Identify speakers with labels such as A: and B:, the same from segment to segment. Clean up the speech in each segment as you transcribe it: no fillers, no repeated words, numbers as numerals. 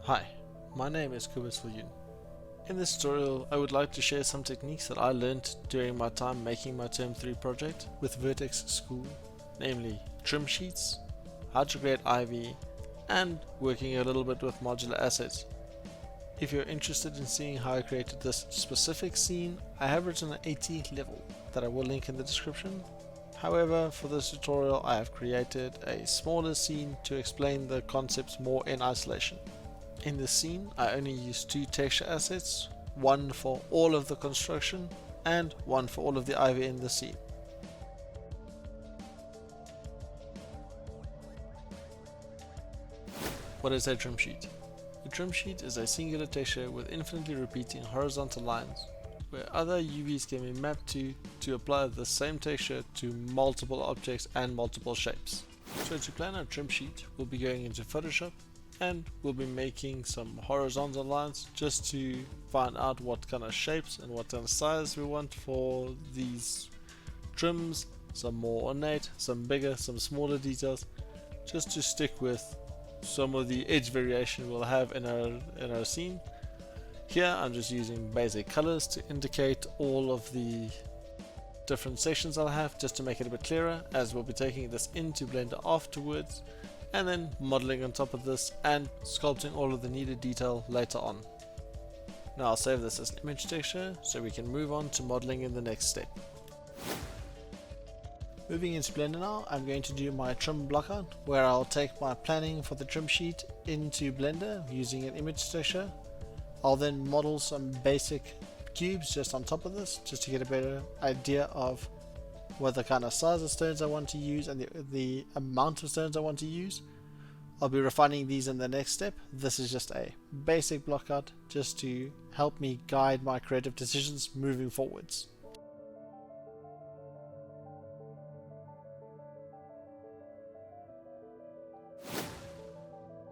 A: Hi, my name is usefull. In this tutorial I would like to share some techniques that I learned during my time making my Term 3 project with Vertex School, namely trim sheets, how to create IV, and working a little bit with modular assets. If you're interested in seeing how I created this specific scene, I have written an 80 level that I will link in the description. However, for this tutorial I have created a smaller scene to explain the concepts more in isolation. In this scene I only use two texture assets, one for all of the construction and one for all of the IV in the scene. What is a trim sheet? A trim sheet is a singular texture with infinitely repeating horizontal lines where other UVs can be mapped to apply the same texture to multiple objects and multiple shapes. So to plan our trim sheet, we'll be going into Photoshop and we'll be making some horizontal lines just to find out what kind of shapes and what kind of size we want for these trims, some more ornate, some bigger, some smaller details, just to stick with some of the edge variation we'll have in our scene. Here I'm just using basic colors to indicate all of the different sections I'll have, just to make it a bit clearer, as we'll be taking this into Blender afterwards and then modeling on top of this and sculpting all of the needed detail later on. Now I'll save this as an image texture so we can move on to modeling in the next step. Moving into Blender now, I'm going to do my trim blockout, where I'll take my planning for the trim sheet into Blender using an image texture. I'll then model some basic cubes just on top of this, just to get a better idea of what the kind of size of stones I want to use and the amount of stones I want to use. I'll be refining these in the next step. This is just a basic blockout just to help me guide my creative decisions moving forwards.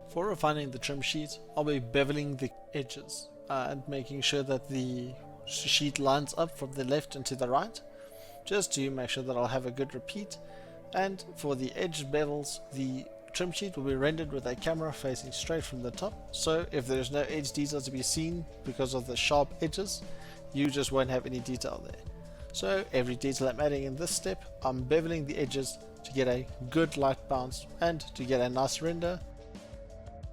A: For refining the trim sheet, I'll be beveling the edges and making sure that the sheet lines up from the left and to the right, just to make sure that I'll have a good repeat. And for the edge bevels, the trim sheet will be rendered with a camera facing straight from the top, so if there's no edge detail to be seen because of the sharp edges, you just won't have any detail there. So every detail I'm adding in this step, I'm beveling the edges to get a good light bounce and to get a nice render.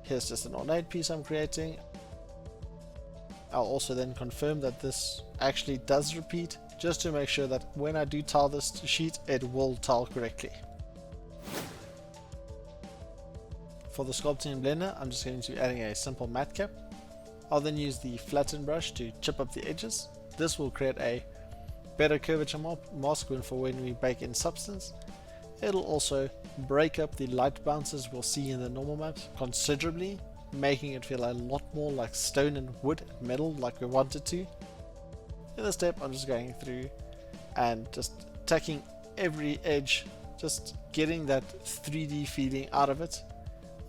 A: Here's just an ornate piece I'm creating. I'll also then confirm that this actually does repeat, just to make sure that when I do tile this sheet, it will tile correctly. For the sculpting in Blender, I'm just going to be adding a simple matte cap. I'll then use the flatten brush to chip up the edges. This will create a better curvature mask for when we bake in substance. It'll also break up the light bounces we'll see in the normal maps considerably, making it feel a lot more like stone and wood and metal like we want it to. In this step I'm just going through and just tacking every edge, just getting that 3D feeling out of it.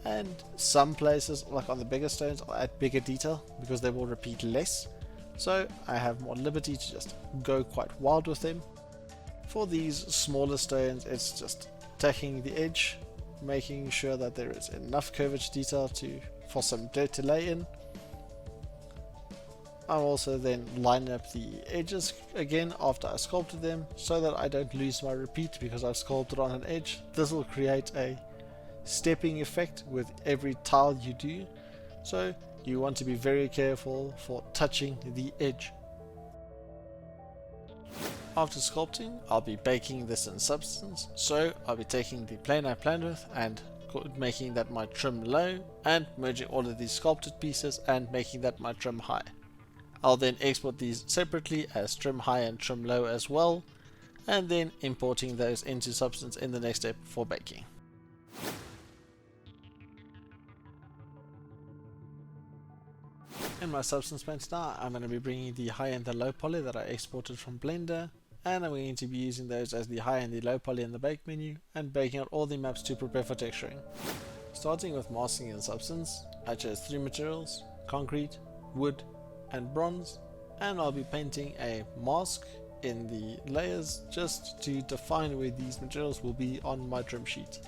A: And some places, like on the bigger stones, I'll add bigger detail because they will repeat less, so I have more liberty to just go quite wild with them. For these smaller stones, it's just tacking the edge, making sure that there is enough curvature detail for some dirt to lay in. I'm also then lining up the edges again after I sculpted them, so that I don't lose my repeat because I've sculpted on an edge. This will create a stepping effect with every tile you do, so you want to be very careful for touching the edge. After sculpting, I'll be baking this in substance, so I'll be taking the plane I planned with and making that my trim low, and merging all of these sculpted pieces and making that my trim high. I'll then export these separately as trim high and trim low as well, and then importing those into substance in the next step for baking. In my substance paints now, I'm going to be bringing the high and the low poly that I exported from Blender, and I'm going to be using those as the high and the low poly in the bake menu and baking out all the maps to prepare for texturing. Starting with masking in substance, I chose 3 materials: concrete, wood and bronze, and I'll be painting a mask in the layers just to define where these materials will be on my trim sheet.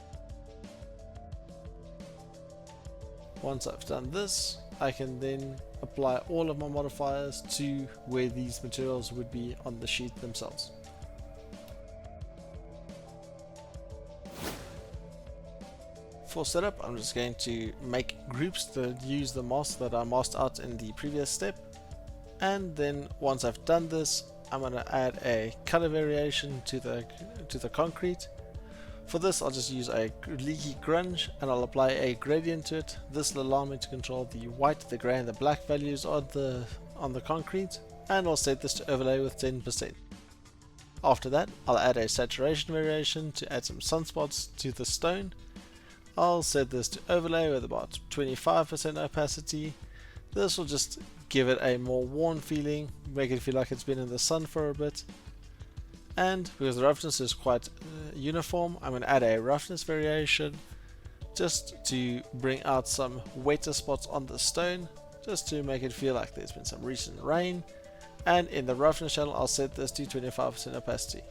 A: Once I've done this, I can then apply all of my modifiers to where these materials would be on the sheet themselves. For setup, I'm just going to make groups that use the mask that I masked out in the previous step, and then once I've done this, I'm going to add a color variation to the concrete. For this, I'll just use a leaky grunge and I'll apply a gradient to it. This will allow me to control the white, the grey and the black values on the concrete, and I'll set this to overlay with 10%. After that, I'll add a saturation variation to add some sunspots to the stone. I'll set this to overlay with about 25% opacity. This will just give it a more worn feeling, make it feel like it's been in the sun for a bit. And because the roughness is quite uniform, I'm going to add a roughness variation just to bring out some wetter spots on the stone, just to make it feel like there's been some recent rain. And in the roughness channel, I'll set this to 25% opacity.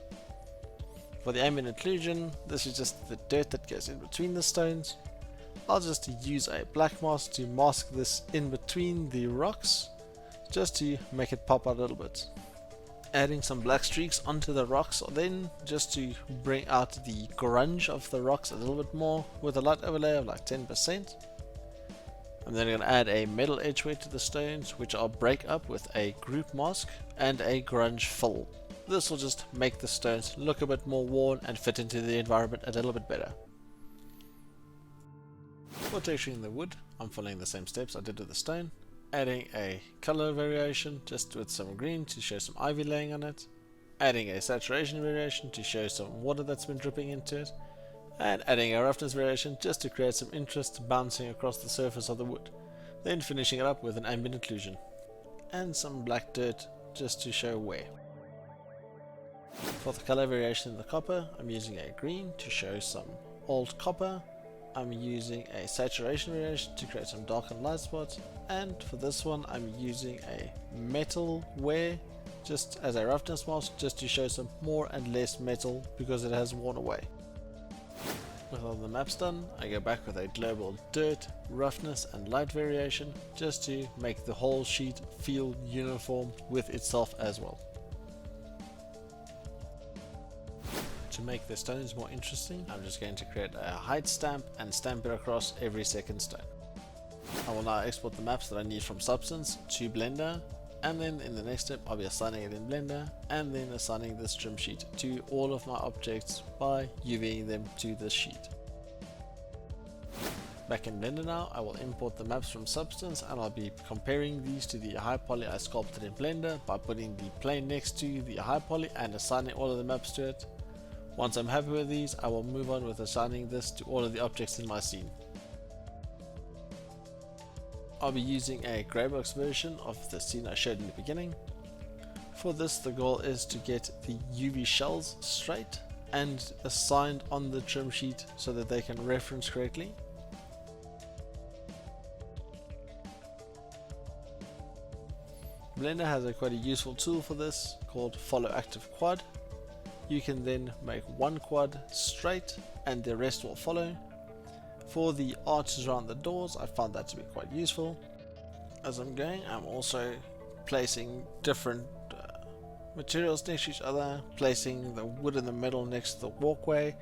A: For the ambient occlusion, this is just the dirt that goes in between the stones. I'll just use a black mask to mask this in between the rocks, just to make it pop out a little bit. Adding some black streaks onto the rocks then, just to bring out the grunge of the rocks a little bit more, with a light overlay of like 10%. I'm then going to add a metal edgeware to the stones, which I'll break up with a group mask and a grunge fill. This will just make the stones look a bit more worn and fit into the environment a little bit better. For texturing the wood, I'm following the same steps I did with the stone. Adding a color variation just with some green to show some ivy laying on it, adding a saturation variation to show some water that's been dripping into it, and adding a roughness variation just to create some interest bouncing across the surface of the wood, then finishing it up with an ambient occlusion, and some black dirt just to show wear. For the color variation in the copper, I'm using a green to show some old copper. I'm using a saturation variation to create some dark and light spots, and for this one I'm using a metal wear just as a roughness mask, just to show some more and less metal because it has worn away. With all the maps done, I go back with a global dirt, roughness and light variation just to make the whole sheet feel uniform with itself as well. To make the stones more interesting, I'm just going to create a height stamp and stamp it across every second stone. I will now export the maps that I need from Substance to Blender, and then in the next step I'll be assigning it in Blender and then assigning this trim sheet to all of my objects by UVing them to this sheet. Back in Blender now, I will import the maps from Substance and I'll be comparing these to the high poly I sculpted in Blender by putting the plane next to the high poly and assigning all of the maps to it. Once I'm happy with these, I will move on with assigning this to all of the objects in my scene. I'll be using a greybox version of the scene I showed in the beginning. For this, the goal is to get the UV shells straight and assigned on the trim sheet so that they can reference correctly. Blender has quite a useful tool for this called Follow Active Quad. You can then make one quad straight and the rest will follow. For the arches around the doors, I found that to be quite useful. As I'm going, I'm also placing different materials next to each other, placing the wood in the middle next to the walkway,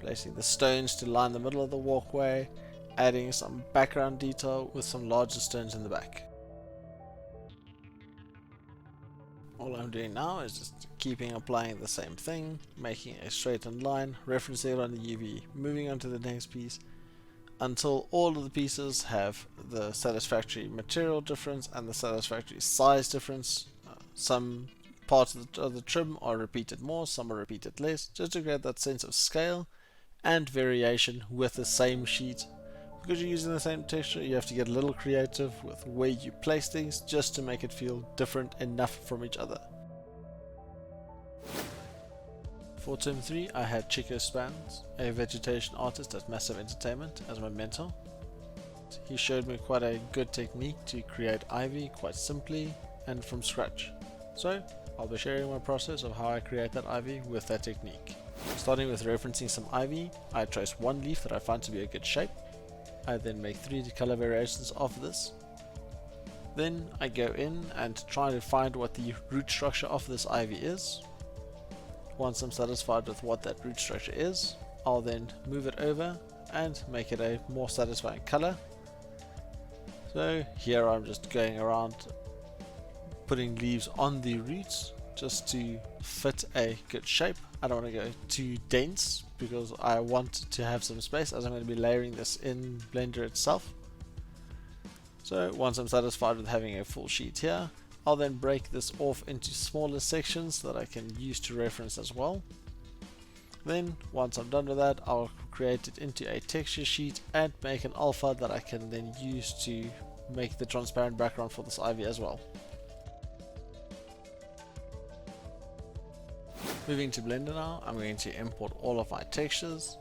A: placing the stones to line the middle of the walkway, adding some background detail with some larger stones in the back. All I'm doing now is just applying the same thing, making a straightened line, referencing it on the UV, moving on to the next piece, until all of the pieces have the satisfactory material difference and the satisfactory size difference. Some parts of the trim are repeated more, some are repeated less, just to create that sense of scale and variation with the same sheet. Because you're using the same texture, you have to get a little creative with where you place things just to make it feel different enough from each other. For Term 3, I had Chico Spans, a vegetation artist at Massive Entertainment, as my mentor. He showed me quite a good technique to create ivy quite simply and from scratch. So I'll be sharing my process of how I create that ivy with that technique. Starting with referencing some ivy, I trace one leaf that I find to be a good shape. I then make 3 color variations of this. Then I go in and try to find what the root structure of this ivy is. Once I'm satisfied with what that root structure is, I'll then move it over and make it a more satisfying color. So here I'm just going around putting leaves on the roots just to fit a good shape. I don't want to go too dense because I want to have some space as I'm going to be layering this in Blender itself. So once I'm satisfied with having a full sheet here, I'll then break this off into smaller sections that I can use to reference as well. Then once I'm done with that, I'll create it into a texture sheet and make an alpha that I can then use to make the transparent background for this ivy as well. Moving to Blender now, I'm going to import all of my textures,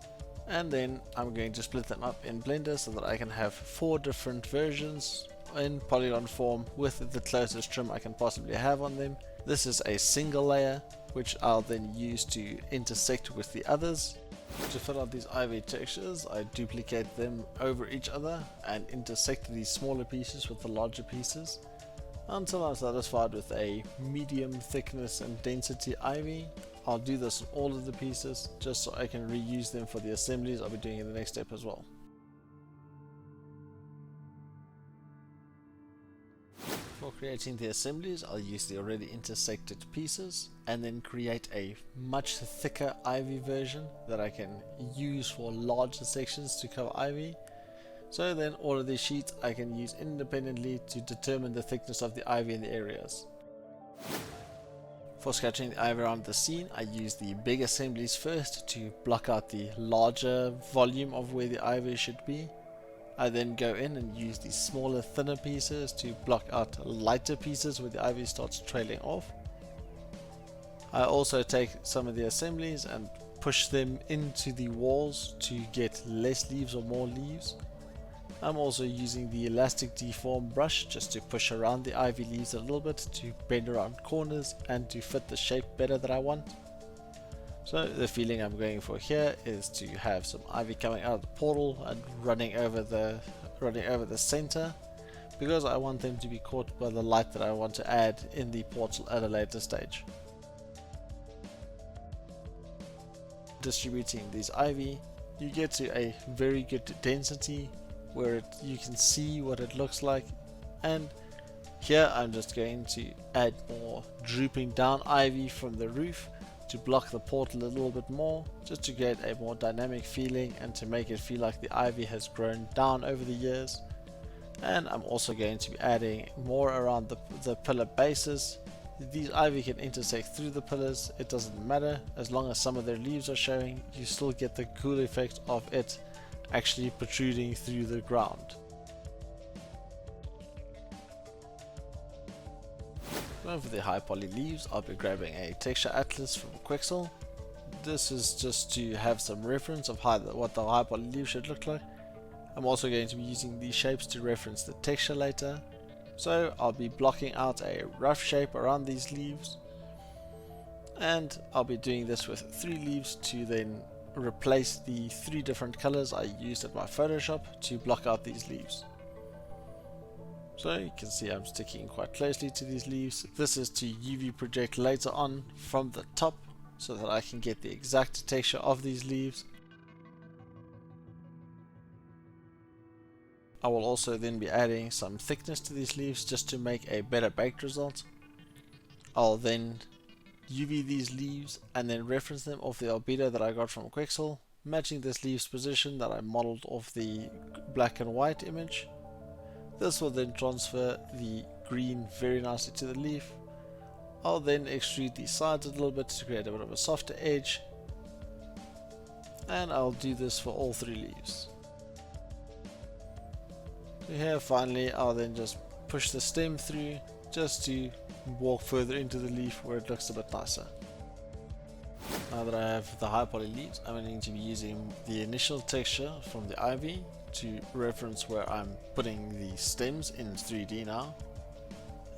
A: and then I'm going to split them up in Blender so that I can have 4 different versions in polygon form with the closest trim I can possibly have on them. This is a single layer which I'll then use to intersect with the others. To fill out these ivy textures, I duplicate them over each other and intersect these smaller pieces with the larger pieces until I'm satisfied with a medium thickness and density ivy. I'll do this on all of the pieces just so I can reuse them for the assemblies I'll be doing in the next step as well. For creating the assemblies, I'll use the already intersected pieces and then create a much thicker ivy version that I can use for larger sections to cover ivy. So then all of these sheets I can use independently to determine the thickness of the ivy in the areas. For sketching the ivy around the scene, I use the big assemblies first to block out the larger volume of where the ivy should be. I then go in and use the smaller, thinner pieces to block out lighter pieces where the ivy starts trailing off. I also take some of the assemblies and push them into the walls to get less leaves or more leaves. I'm also using the elastic deform brush just to push around the ivy leaves a little bit to bend around corners and to fit the shape better that I want. So the feeling I'm going for here is to have some ivy coming out of the portal and running over the center, because I want them to be caught by the light that I want to add in the portal at a later stage. Distributing these ivy, you get to a very good density where you can see what it looks like, and here I'm just going to add more drooping down ivy from the roof to block the portal a little bit more, just to get a more dynamic feeling and to make it feel like the ivy has grown down over the years. And I'm also going to be adding more around the pillar bases. These ivy can intersect through the pillars, it doesn't matter, as long as some of their leaves are showing, you still get the cool effect of it actually protruding through the ground. Going for the high poly leaves, I'll be grabbing a texture atlas from Quixel. This is just to have some reference of what the high poly leaves should look like. I'm also going to be using these shapes to reference the texture later. So I'll be blocking out a rough shape around these leaves, and I'll be doing this with 3 leaves to then replace the 3 different colors I used at my Photoshop to block out these leaves. So you can see I'm sticking quite closely to these leaves. This is to UV project later on from the top so that I can get the exact texture of these leaves. I will also then be adding some thickness to these leaves just to make a better baked result. I'll then UV these leaves and then reference them off the albedo that I got from Quixel, matching this leaf's position that I modeled off the black and white image. This will then transfer the green very nicely to the leaf. I'll then extrude the sides a little bit to create a bit of a softer edge, and I'll do this for all 3 leaves. So here finally I'll then just push the stem through just to walk further into the leaf where it looks a bit nicer. Now that I have the high poly leaves, I'm going to be using the initial texture from the ivy to reference where I'm putting the stems in 3D now,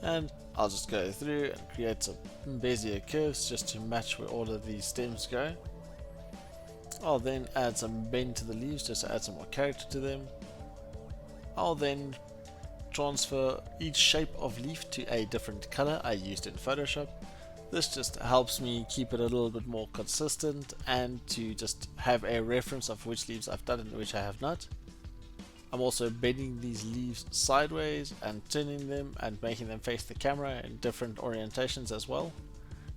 A: and I'll just go through and create some Bezier curves just to match where all of these stems go. I'll then add some bend to the leaves just to add some more character to them. I'll then transfer each shape of leaf to a different color I used in Photoshop. This just helps me keep it a little bit more consistent and to just have a reference of which leaves I've done and which I have not. I'm also bending these leaves sideways and turning them and making them face the camera in different orientations as well.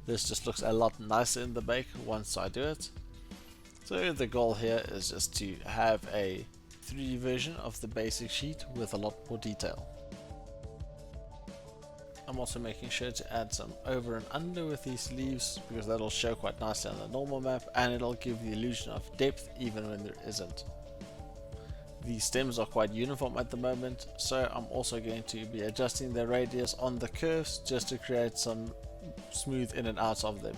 A: This just looks a lot nicer in the bake once I do it. So the goal here is just to have a 3D version of the basic sheet with a lot more detail. I'm also making sure to add some over and under with these leaves because that'll show quite nicely on the normal map and it'll give the illusion of depth even when there isn't. The stems are quite uniform at the moment, so I'm also going to be adjusting the radius on the curves just to create some smooth in and outs of them.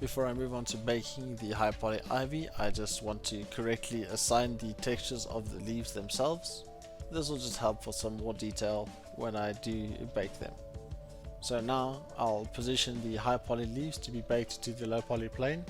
A: Before I move on to baking the high poly ivy, I just want to correctly assign the textures of the leaves themselves. This will just help for some more detail when I do bake them. So now I'll position the high poly leaves to be baked to the low poly plane.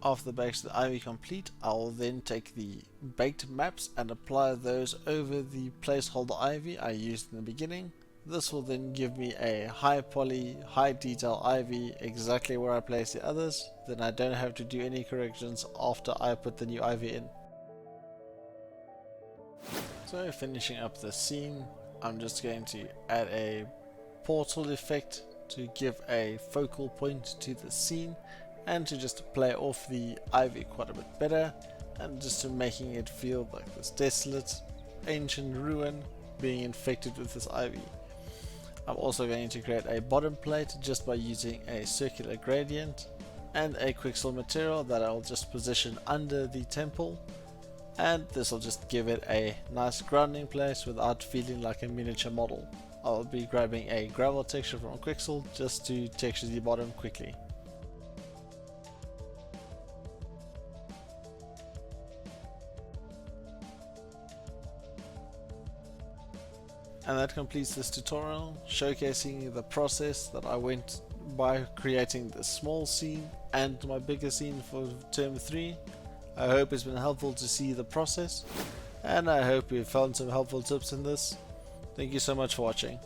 A: After the bakes the ivy complete, I'll then take the baked maps and apply those over the placeholder ivy I used in the beginning. This will then give me a high poly, high detail ivy exactly where I place the others. Then I don't have to do any corrections after I put the new ivy in. So finishing up the scene, I'm just going to add a portal effect to give a focal point to the scene and to just play off the ivy quite a bit better and just to making it feel like this desolate ancient ruin being infected with this ivy. I'm also going to create a bottom plate just by using a circular gradient and a quicksand material that I'll just position under the temple, and this will just give it a nice grounding place without feeling like a miniature model. I'll be grabbing a gravel texture from Quixel just to texture the bottom quickly. And that completes this tutorial, showcasing the process that I went by creating the small scene and my bigger scene for term 3. I hope it's been helpful to see the process, and I hope you found some helpful tips in this. Thank you so much for watching.